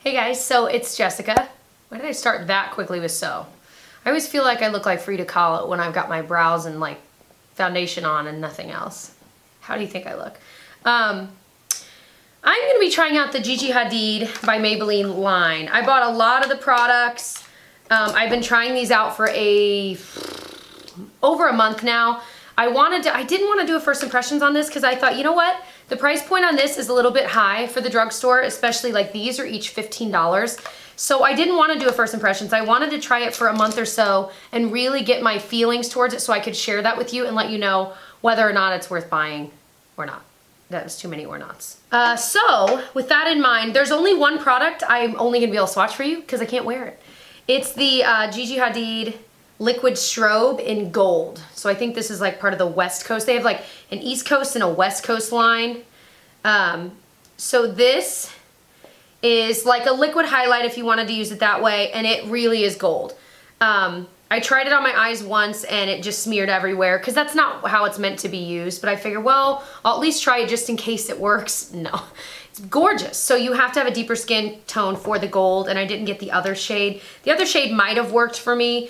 Hey guys, so it's Jessica. Why did I start that quickly with so? I always feel like I look like Frida Kahlo when I've got my brows and like foundation on and nothing else. How do you think I look? I'm gonna be trying out the Gigi Hadid by Maybelline line. I bought a lot of the products. I've been trying these out for over a month now. I didn't want to do a first impressions on this because I thought, you know what? The price point on this is a little bit high for the drugstore, especially like these are each $15. So I didn't want to do a first impressions. I wanted to try it for a month or so and really get my feelings towards it so I could share that with you and let you know whether or not it's worth buying or not. That was too many or nots. So with that in mind, there's only one product I'm only gonna be able to swatch for you because I can't wear it. It's the Gigi Hadid Liquid Strobe in gold. So I think this is like part of the West Coast. They have like an East Coast and a West Coast line. So this is like a liquid highlight if you wanted to use it that way, and it really is gold. I tried it on my eyes once and it just smeared everywhere because that's not how it's meant to be used, but I figured, well, I'll at least try it just in case it works. No, it's gorgeous. So you have to have a deeper skin tone for the gold, and I didn't get the other shade. The other shade might have worked for me.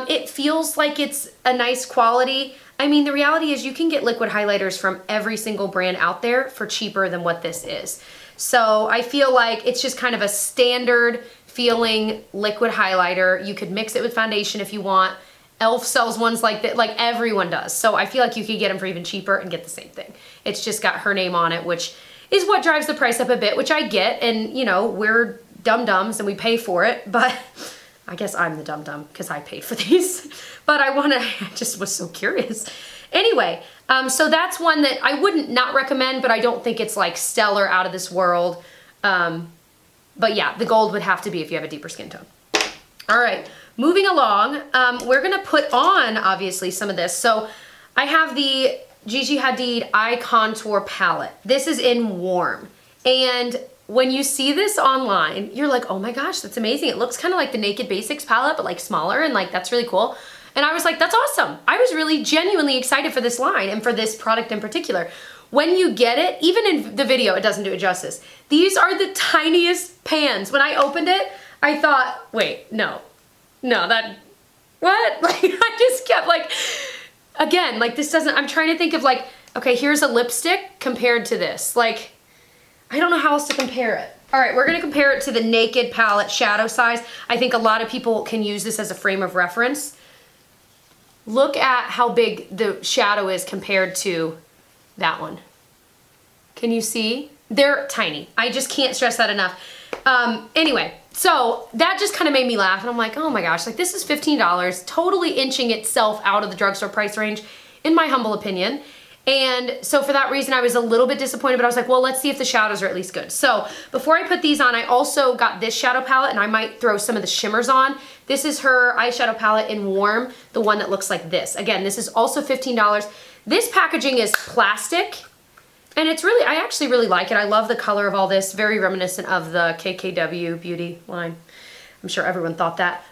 It feels like it's a nice quality. I mean, the reality is you can get liquid highlighters from every single brand out there for cheaper than what this is. So I feel like it's just kind of a standard feeling liquid highlighter. You could mix it with foundation if you want. e.l.f. sells ones like that, like everyone does. So I feel like you could get them for even cheaper and get the same thing. It's just got her name on it, which is what drives the price up a bit, which I get. And you know, we're dum-dums and we pay for it, but I guess I'm the dum-dum because I paid for these. But I just was so curious. Anyway, so that's one that I wouldn't not recommend, but I don't think it's like stellar out of this world. But yeah, the gold would have to be if you have a deeper skin tone. All right, moving along, we're gonna put on, obviously, some of this. So I have the Gigi Hadid Eye Contour Palette. This is in warm. And when you see this online, you're like, oh my gosh, that's amazing. It looks kind of like the Naked Basics palette, but like smaller, and like, that's really cool. And I was like, that's awesome. I was really genuinely excited for this line and for this product in particular. When you get it, even in the video, it doesn't do it justice. These are the tiniest pans. When I opened it, I thought, wait, no, what? Like, I just kept like, again, like this doesn't, I'm trying to think of like, okay, here's a lipstick compared to this. Like, I don't know how else to compare it. All right, we're gonna compare it to the Naked palette shadow size. I think a lot of people can use this as a frame of reference. Look at how big the shadow is compared to that one. Can you see? They're tiny. I just can't stress that enough. Anyway, so that just kind of made me laugh, and I'm like, oh my gosh, like this is $15, totally inching itself out of the drugstore price range, in my humble opinion. And so for that reason, I was a little bit disappointed, but I was like, well, let's see if the shadows are at least good. So before I put these on, I also got this shadow palette, and I might throw some of the shimmers on. This is her eyeshadow palette in warm, the one that looks like this. Again, this is also $15. This packaging is plastic, and it's really, I actually really like it. I love the color of all this, very reminiscent of the KKW beauty line. I'm sure everyone thought that.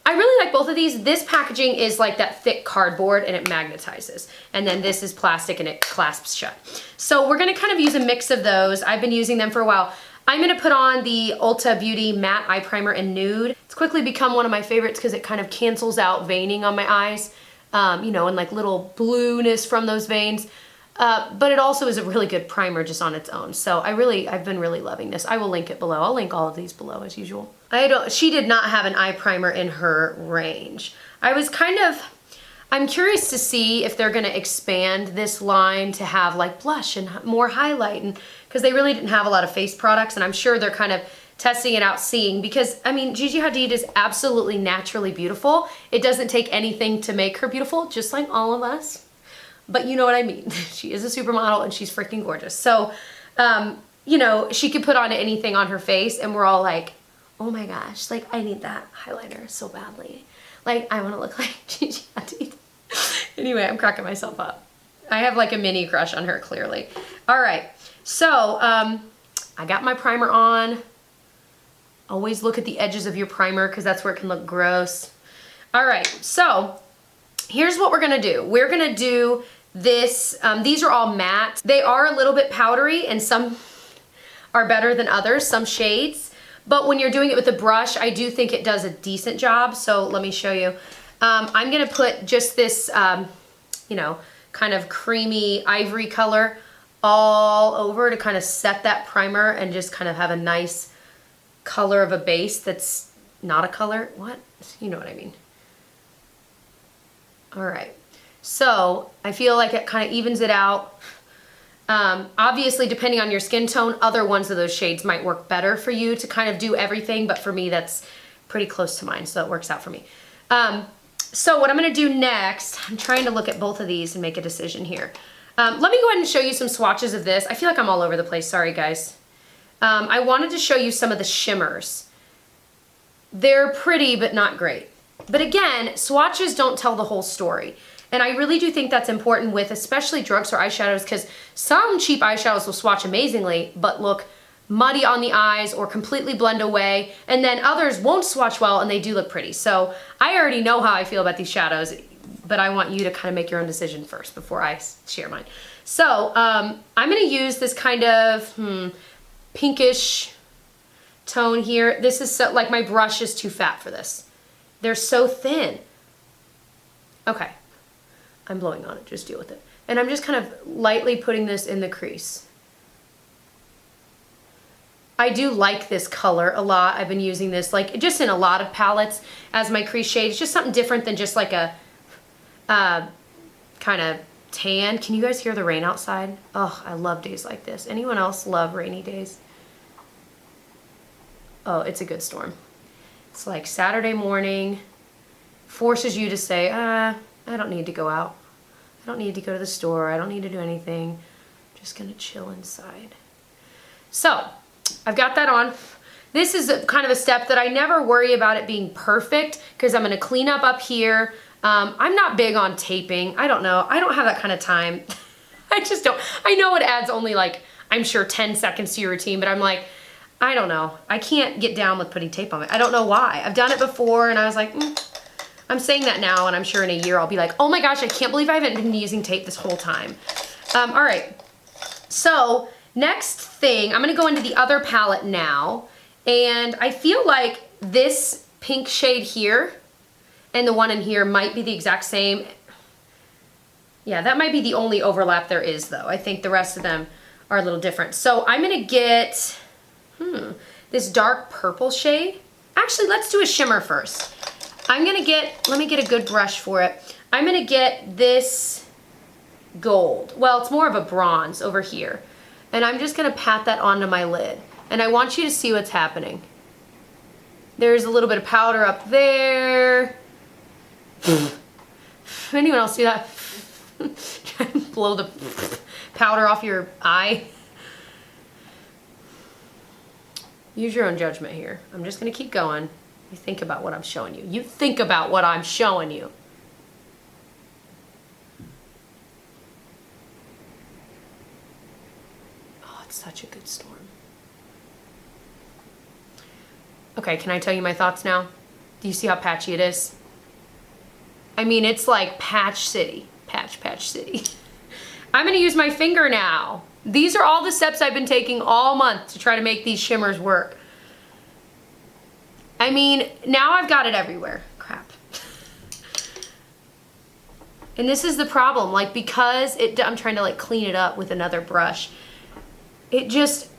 I really like both of these. This packaging is like that thick cardboard and it magnetizes. And then this is plastic and it clasps shut. So we're gonna kind of use a mix of those. I've been using them for a while. I'm gonna put on the Ulta Beauty Matte Eye Primer in Nude. It's quickly become one of my favorites because it kind of cancels out veining on my eyes, you know, and like little blueness from those veins. But it also is a really good primer just on its own. So I've been really loving this. I will link it below. I'll link all of these below as usual. She did not have an eye primer in her range. I'm curious to see if they're gonna expand this line to have like blush and more highlight, and because they really didn't have a lot of face products, and I'm sure they're kind of testing it out, seeing, because I mean, Gigi Hadid is absolutely naturally beautiful. It doesn't take anything to make her beautiful, just like all of us. But you know what I mean. She is a supermodel and she's freaking gorgeous. So, you know, she could put on anything on her face and we're all like, oh my gosh, like I need that highlighter so badly. Like I want to look like Gigi Hadid. Anyway, I'm cracking myself up. I have like a mini crush on her, clearly. All right, so I got my primer on. Always look at the edges of your primer because that's where it can look gross. All right, so here's what we're gonna do. We're gonna do this, these are all matte. They are a little bit powdery and some are better than others, some shades. But when you're doing it with a brush, I do think it does a decent job. So let me show you. I'm gonna put just this, you know, kind of creamy ivory color all over to kind of set that primer and just kind of have a nice color of a base that's not a color. What? You know what I mean. All right. So I feel like it kind of evens it out. Obviously, depending on your skin tone, other ones of those shades might work better for you to kind of do everything, but for me, that's pretty close to mine, so it works out for me. So what I'm gonna do next, I'm trying to look at both of these and make a decision here. Let me go ahead and show you some swatches of this. I feel like I'm all over the place, sorry guys. I wanted to show you some of the shimmers. They're pretty, but not great. But again, swatches don't tell the whole story. And I really do think that's important with especially drugstore eyeshadows, because some cheap eyeshadows will swatch amazingly, but look muddy on the eyes or completely blend away. And then others won't swatch well and they do look pretty. So I already know how I feel about these shadows, but I want you to kind of make your own decision first before I share mine. So I'm gonna use this kind of pinkish tone here. This is so, like my brush is too fat for this. They're so thin. Okay. I'm blowing on it, just deal with it. And I'm just kind of lightly putting this in the crease. I do like this color a lot. I've been using this like just in a lot of palettes as my crease shade. It's just something different than just like a kind of tan. Can you guys hear the rain outside? Oh, I love days like this. Anyone else love rainy days? Oh, it's a good storm. It's like Saturday morning, forces you to say, I don't need to go out. I don't need to go to the store. I don't need to do anything. I'm just gonna chill inside. So, I've got that on. This is kind of a step that I never worry about it being perfect because I'm gonna clean up here. I'm not big on taping. I don't know. I don't have that kind of time. I just don't. I know it adds only like, I'm sure 10 seconds to your routine, but I'm like, I don't know. I can't get down with putting tape on it. I don't know why. I've done it before and I was like, I'm saying that now and I'm sure in a year I'll be like, oh my gosh, I can't believe I haven't been using tape this whole time. All right, so next thing, I'm gonna go into the other palette now, and I feel like this pink shade here and the one in here might be the exact same. Yeah, that might be the only overlap there is though. I think the rest of them are a little different. So I'm gonna get, this dark purple shade. Actually, let's do a shimmer first. I'm gonna get, let me get a good brush for it. I'm gonna get this gold. Well, it's more of a bronze over here. And I'm just gonna pat that onto my lid. And I want you to see what's happening. There's a little bit of powder up there. Anyone else do that? Try and blow the powder off your eye. Use your own judgment here. I'm just gonna keep going. You think about what I'm showing you. You think about what I'm showing you. Oh, it's such a good storm. Okay, can I tell you my thoughts now? Do you see how patchy it is? I mean, it's like patch city. Patch city. I'm gonna use my finger now. These are all the steps I've been taking all month to try to make these shimmers work. I mean, now I've got it everywhere. Crap. And this is the problem, like because I'm trying to like clean it up with another brush. It just,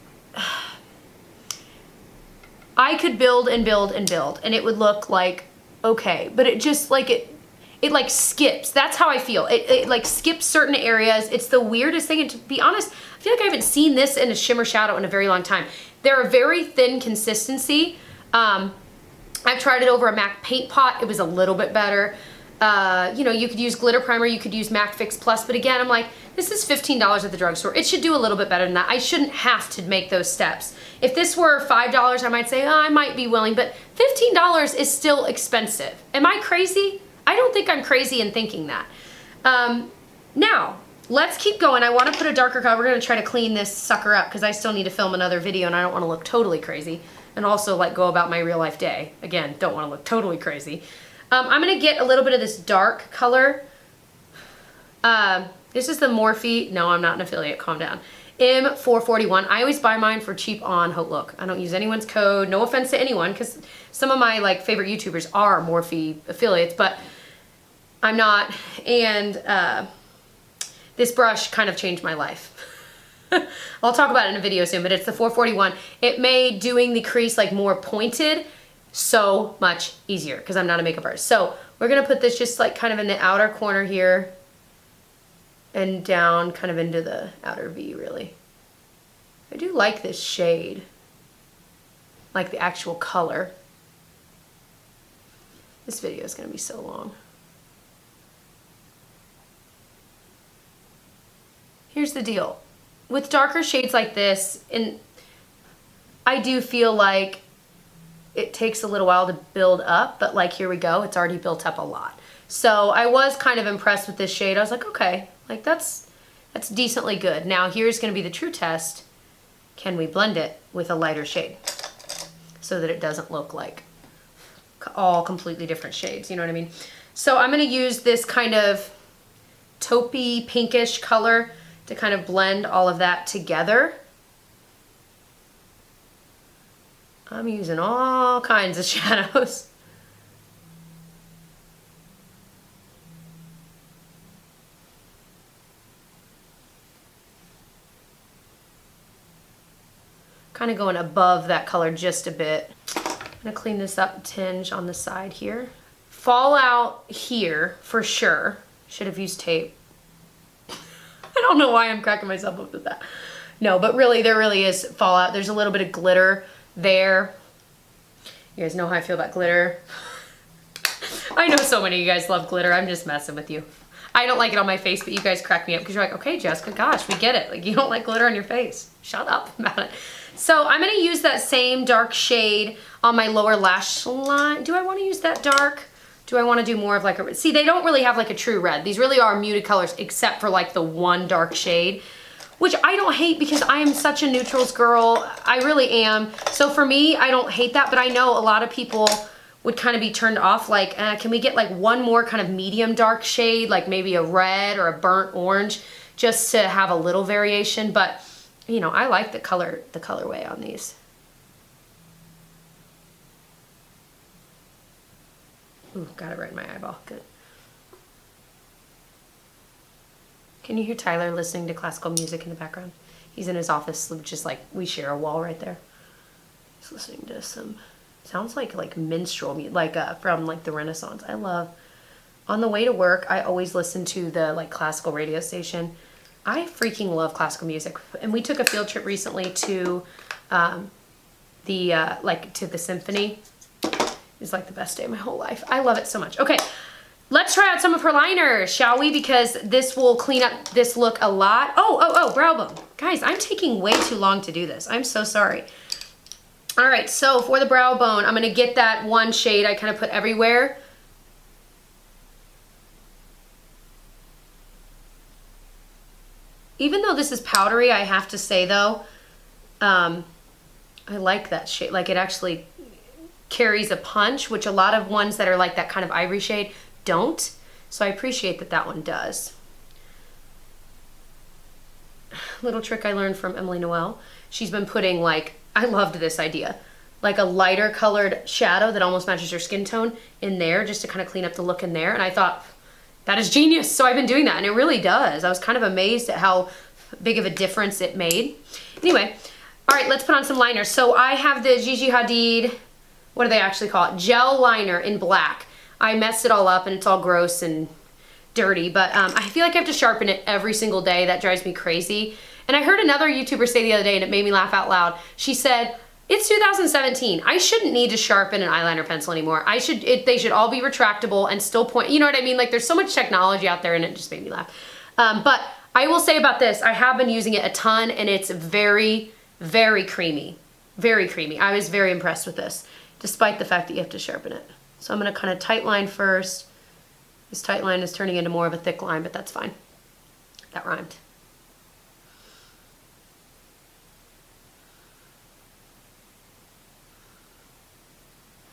I could build and build and build and it would look like, okay, but it just like, it like skips. That's how I feel. It like skips certain areas. It's the weirdest thing. And to be honest, I feel like I haven't seen this in a shimmer shadow in a very long time. They're a very thin consistency. I've tried it over a MAC paint pot. It was a little bit better. You know, you could use glitter primer, you could use MAC Fix Plus, but again, I'm like, this is $15 at the drugstore. It should do a little bit better than that. I shouldn't have to make those steps. If this were $5, I might say, oh, I might be willing, but $15 is still expensive. Am I crazy? I don't think I'm crazy in thinking that. Now, let's keep going. I want to put a darker color. We're going to try to clean this sucker up because I still need to film another video and I don't want to look totally crazy. And also like go about my real life day. Again, don't want to look totally crazy. I'm gonna get a little bit of this dark color. This is the Morphe. No, I'm not an affiliate, calm down. M441. I always buy mine for cheap on HauteLook. I don't use anyone's code. No offense to anyone, because some of my like favorite YouTubers are Morphe affiliates, but I'm not. And this brush kind of changed my life. I'll talk about it in a video soon, but it's the 441. It made doing the crease like more pointed so much easier because I'm not a makeup artist. So we're gonna put this just like kind of in the outer corner here and down kind of into the outer V really. I do like this shade, like the actual color. This video is gonna be so long. Here's the deal. With darker shades like this, and I do feel like it takes a little while to build up, but like here we go, it's already built up a lot. So I was kind of impressed with this shade. I was like, okay, like that's decently good. Now here's gonna be the true test. Can we blend it with a lighter shade so that it doesn't look like all completely different shades, you know what I mean? So I'm gonna use this kind of taupey pinkish color to kind of blend all of that together. I'm using all kinds of shadows. Kind of going above that color just a bit. I'm gonna clean this up a tinge on the side here. Fallout here for sure. Should have used tape. I don't know why I'm cracking myself up with that. No, but really, there really is fallout. There's a little bit of glitter there. You guys know how I feel about glitter. I know so many of you guys love glitter. I'm just messing with you. I don't like it on my face, but you guys crack me up because you're like, okay, Jessica, gosh, we get it. Like, you don't like glitter on your face. Shut up about it. So I'm gonna use that same dark shade on my lower lash line. Do I wanna use that dark? Do I want to do more of like a, see, they don't really have like a true red. These really are muted colors except for like the one dark shade, which I don't hate because I am such a neutrals girl. I really am. So for me, I don't hate that, but I know a lot of people would kind of be turned off like, can we get like one more kind of medium dark shade, like maybe a red or a burnt orange, just to have a little variation. But you know, I like the colorway on these. Ooh, got it right in my eyeball. Good. Can you hear Tyler listening to classical music in the background? He's in his office, just like we share a wall right there. He's listening to some, sounds like minstrel music, like from like the Renaissance. I love, on the way to work, I always listen to the like classical radio station. I freaking love classical music. And we took a field trip recently to to the symphony. Is like the best day of my whole life. I love it so much. Okay, let's try out some of her liners, shall we? Because this will clean up this look a lot. Oh, brow bone. Guys, I'm taking way too long to do this. I'm so sorry. All right, so for the brow bone, I'm gonna get that one shade I kind of put everywhere. Even though this is powdery, I have to say though, I like that shade. Like it actually carries a punch, which a lot of ones that are like that kind of ivory shade don't. So I appreciate that that one does. Little trick I learned from Emily Noel. She's been putting like, I loved this idea, like a lighter colored shadow that almost matches your skin tone in there just to kind of clean up the look in there. And I thought, that is genius. So I've been doing that and it really does. I was kind of amazed at how big of a difference it made. Anyway, all right, let's put on some liners. So I have the Gigi Hadid, what do they actually call it? Gel liner in black. I messed it all up and it's all gross and dirty, but I feel like I have to sharpen it every single day. That drives me crazy. And I heard another YouTuber say the other day and it made me laugh out loud. She said, it's 2017. I shouldn't need to sharpen an eyeliner pencil anymore. They should all be retractable and still point, you know what I mean? Like there's so much technology out there and it just made me laugh. But I will say about this, I have been using it a ton and it's very, very creamy. Very creamy. I was very impressed with this, despite the fact that you have to sharpen it. So I'm gonna kind of tight line first. This tight line is turning into more of a thick line, but that's fine. That rhymed.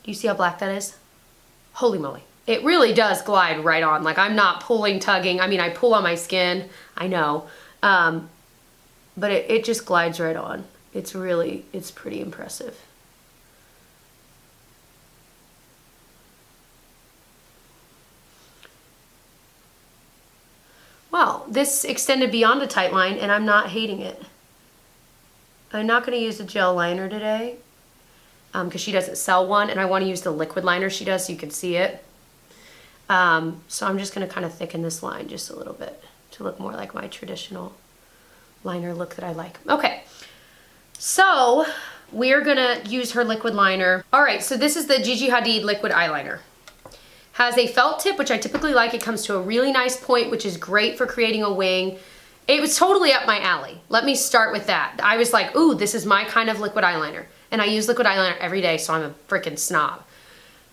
Do you see how black that is? Holy moly. It really does glide right on. Like I'm not pulling, tugging. I mean, I pull on my skin, I know. but it just glides right on. It's pretty impressive. Well, this extended beyond a tight line and I'm not hating it. I'm not going to use a gel liner today because she doesn't sell one, and I want to use the liquid liner she does so you can see it. So I'm just going to kind of thicken this line just a little bit to look more like my traditional liner look that I like. Okay, so we're going to use her liquid liner. All right, so this is the Gigi Hadid liquid eyeliner. Has a felt tip, which I typically like. It comes to a really nice point, which is great for creating a wing. It was totally up my alley. Let me start with that. I was like, ooh, this is my kind of liquid eyeliner. And I use liquid eyeliner every day, so I'm a freaking snob.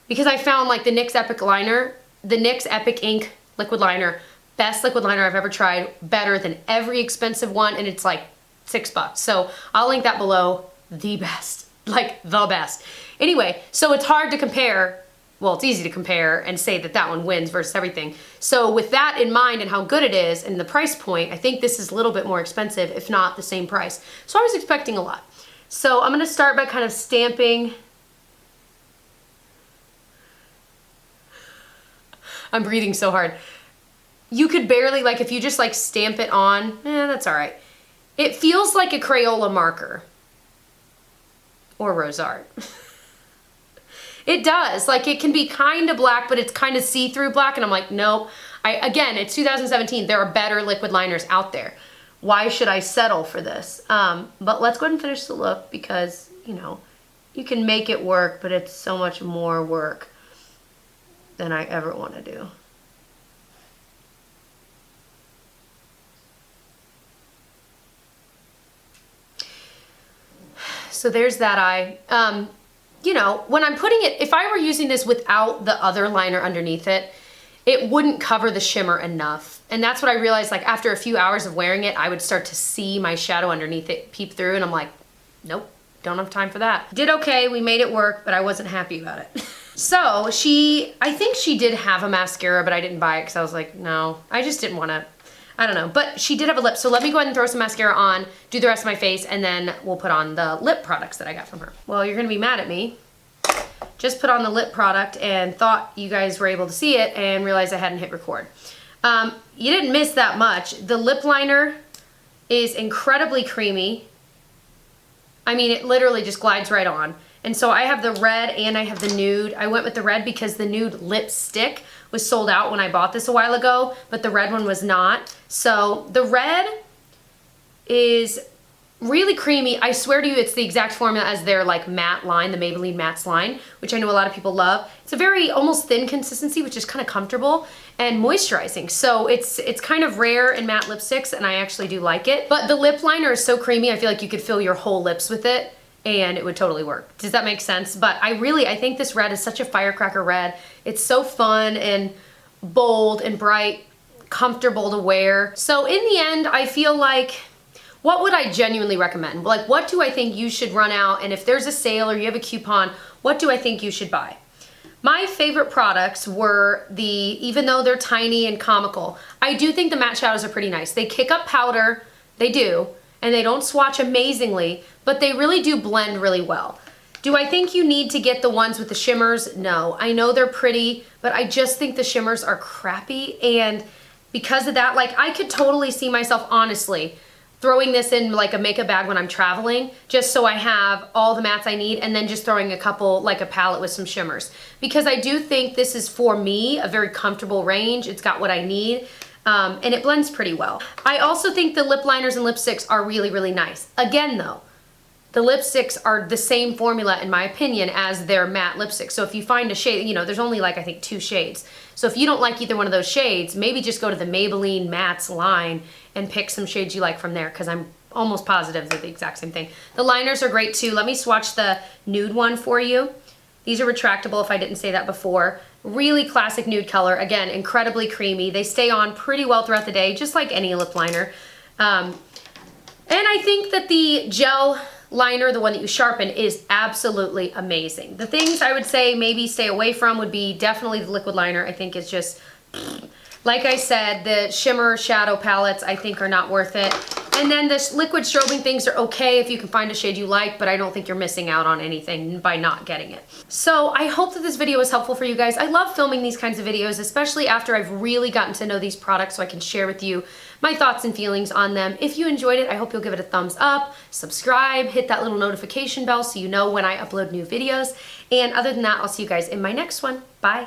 Because I found like the NYX Epic Liner, the NYX Epic Ink liquid liner, best liquid liner I've ever tried, better than every expensive one, and it's like $6. So I'll link that below. The best, like the best. Anyway, so it's hard to compare. Well, it's easy to compare and say that that one wins versus everything. So with that in mind and how good it is and the price point, I think this is a little bit more expensive, if not the same price. So I was expecting a lot. So I'm gonna start by kind of stamping. I'm breathing so hard. You could barely, like if you just like stamp it on, that's all right. It feels like a Crayola marker or Rose Art. It does, like it can be kind of black, but it's kind of see-through black, and I'm like, nope. Again, it's 2017, there are better liquid liners out there. Why should I settle for this? But let's go ahead and finish the look because, you know, you can make it work, but it's so much more work than I ever want to do. So there's that eye. You know, when I'm putting it, if I were using this without the other liner underneath it, it wouldn't cover the shimmer enough. And that's what I realized, like after a few hours of wearing it, I would start to see my shadow underneath it peep through, and I'm like, nope, don't have time for that. Did okay, we made it work, but I wasn't happy about it. So I think she did have a mascara, but I didn't buy it because I was like, no, I just didn't want to, I don't know. But she did have a lip, so let me go ahead and throw some mascara on, do the rest of my face, and then we'll put on the lip products that I got from her. Well, you're gonna be mad at me. Just put on the lip product and thought you guys were able to see it and realized I hadn't hit record. You didn't miss that much. The lip liner is incredibly creamy. I mean, it literally just glides right on. And so I have the red and I have the nude. I went with the red because the nude lipstick was sold out when I bought this a while ago, but the red one was not. So the red is really creamy. I swear to you, it's the exact formula as their like matte line, the Maybelline Matte's line, which I know a lot of people love. It's a very almost thin consistency, which is kind of comfortable and moisturizing. So it's kind of rare in matte lipsticks, and I actually do like it. But the lip liner is so creamy, I feel like you could fill your whole lips with it and it would totally work. Does that make sense? But I think this red is such a firecracker red. It's so fun and bold and bright, comfortable to wear. So in the end, I feel like, what would I genuinely recommend? Like, what do I think you should run out? And if there's a sale or you have a coupon, what do I think you should buy? My favorite products were even though they're tiny and comical, I do think the matte shadows are pretty nice. They kick up powder, they do, and they don't swatch amazingly, but they really do blend really well. Do I think you need to get the ones with the shimmers? No. I know they're pretty, but I just think the shimmers are crappy, and because of that, like, I could totally see myself, honestly, throwing this in like a makeup bag when I'm traveling, just so I have all the mattes I need, and then just throwing a couple, like a palette with some shimmers. Because I do think this is, for me, a very comfortable range. It's got what I need, and it blends pretty well. I also think the lip liners and lipsticks are really, really nice. Again though, the lipsticks are the same formula, in my opinion, as their matte lipsticks. So if you find a shade, you know, there's only like, I think 2 shades. So if you don't like either one of those shades, maybe just go to the Maybelline Matte's line and pick some shades you like from there, because I'm almost positive they're the exact same thing. The liners are great too. Let me swatch the nude one for you. These are retractable, if I didn't say that before. Really classic nude color. Again, incredibly creamy. They stay on pretty well throughout the day, just like any lip liner. And I think that the gel liner, the one that you sharpen, is absolutely amazing. The things I would say maybe stay away from would be definitely the liquid liner. I think it's just, like I said, the shimmer shadow palettes I think are not worth it. And then the liquid strobing things are okay if you can find a shade you like, but I don't think you're missing out on anything by not getting it. So I hope that this video was helpful for you guys. I love filming these kinds of videos, especially after I've really gotten to know these products so I can share with you my thoughts and feelings on them. If you enjoyed it, I hope you'll give it a thumbs up, subscribe, hit that little notification bell so you know when I upload new videos. And other than that, I'll see you guys in my next one. Bye.